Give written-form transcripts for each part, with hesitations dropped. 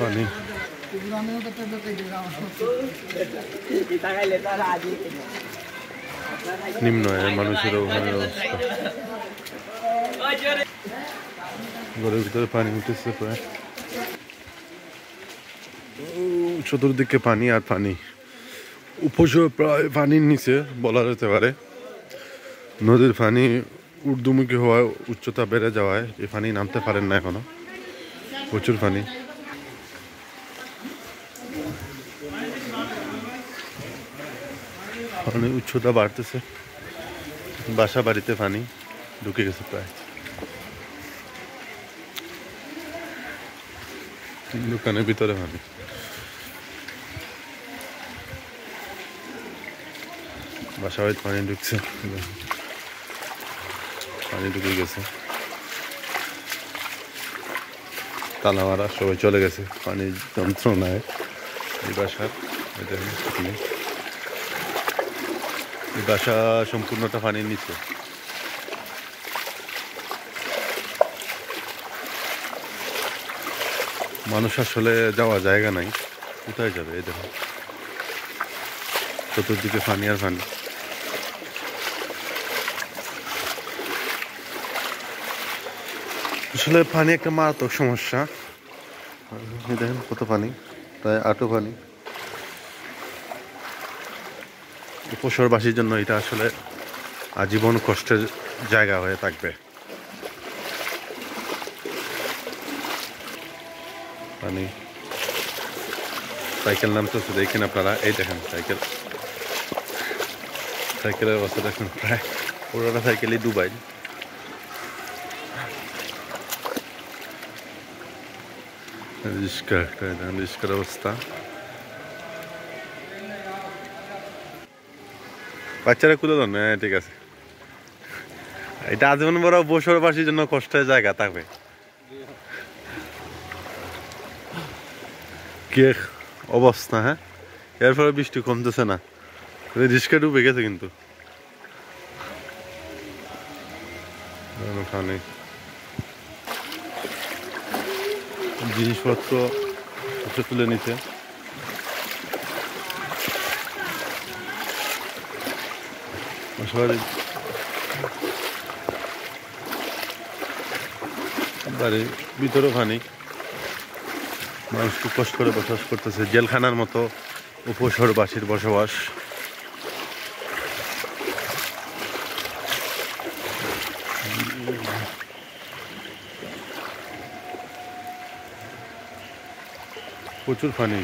পানি নিম্ন মানুষের ওখানে অবস্থা ঘরের ভিতরে পানি উঠেছে প্রায় চতুর্দিকে পানি আর পানি উপসর প্রায় পানির নিচে বলা যেতে পারে নদীর পানি ঊর্ধ্বমুখী হওয়ায় উচ্চতা বেড়ে যাওয়ায় এই পানি নামতে পারেন না এখনো প্রচুর পানি পানি উচ্চতা বাড়তেছে বাসা বাড়িতে পানি ঢুকে গেছে প্রায় দোকানের ভিতরে পানি বাসা বাড়িতে পানি ঢুকছে পানি ঢুকে গেছে তালা মারা সবাই চলে গেছে পানির যন্ত্রণায় এই বাসার এই বাসা সম্পূর্ণটা পানির নিচে মানুষ আসলে যাওয়া জায়গা নাই কোথায় যাবে এই দেখো চতুর্দিকে পানি আর পানি আসলে পানি একটা মারাত্মক সমস্যা দেখেন কত পানি প্রায় আঁটু পানি উপশহরবাসীর জন্য এটা আসলে আজীবন কষ্টের জায়গা হয়ে থাকবে পানি সাইকেল নামতেছে দেখেন আপনারা এই দেখেন সাইকেলের অবস্থা দেখেন প্রায় পুরোটা সাইকেলই ডুবাই রিস্কার অবস্থা বাচ্চারা খুলে দেন হ্যাঁ ঠিক আছে এটা আজীবন বড় বসবাসীর জন্য কষ্টের জায়গা থাকবে কি অবস্থা হ্যাঁ এরপরে বৃষ্টি কমতেছে না রিস্কা ডুবে গেছে কিন্তু জিনিসপত্র তুলে নিচ্ছে বাড়ির ভিতরেও পানি মানুষ খুব কষ্ট করে বসবাস করতেছে জেলখানার মতো উপশহরবাসীর বসবাস প্রচুর পানি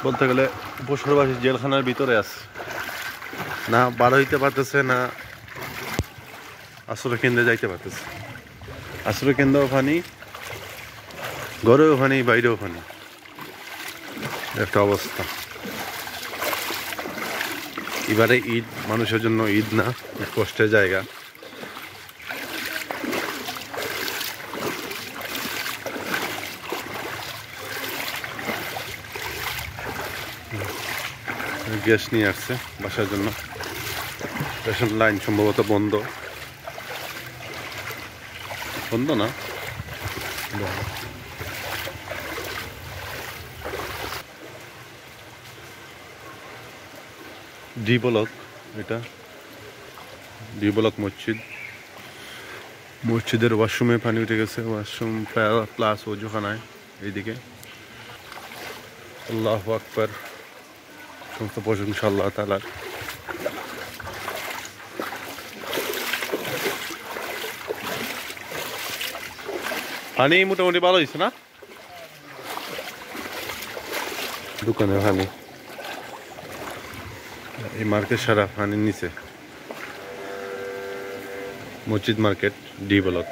বলতে গেলে উপশহরবাসী জেলখানার ভিতরে আছে না বার হইতে পারতেছে না আশ্রয় কেন্দ্রে যাইতে পারতেছে আশ্রয় কেন্দ্রেও পানি ঘরেও পানি বাইরেও পানি একটা অবস্থা এবারে ঈদ মানুষের জন্য ঈদ না কষ্টের জায়গা গ্যাস নিয়ে আসছে বাসার জন্য রেশন লাইন সম্ভবত বন্ধ না ডি ব্লক এটা ডি ব্লক মসজিদের ওয়াশরুমে পানি উঠে গেছে ওয়াশরুম প্লাস ওজুখানায় এইদিকে আল্লাহু আকবার সমস্ত প্রশংসা আল্লাহ তাআলার পানি মোটামুটি ভালো হয়েছে না দোকানে পানি এই মার্কেট সারা পানির নিচে মসজিদ মার্কেট ডি ব্লক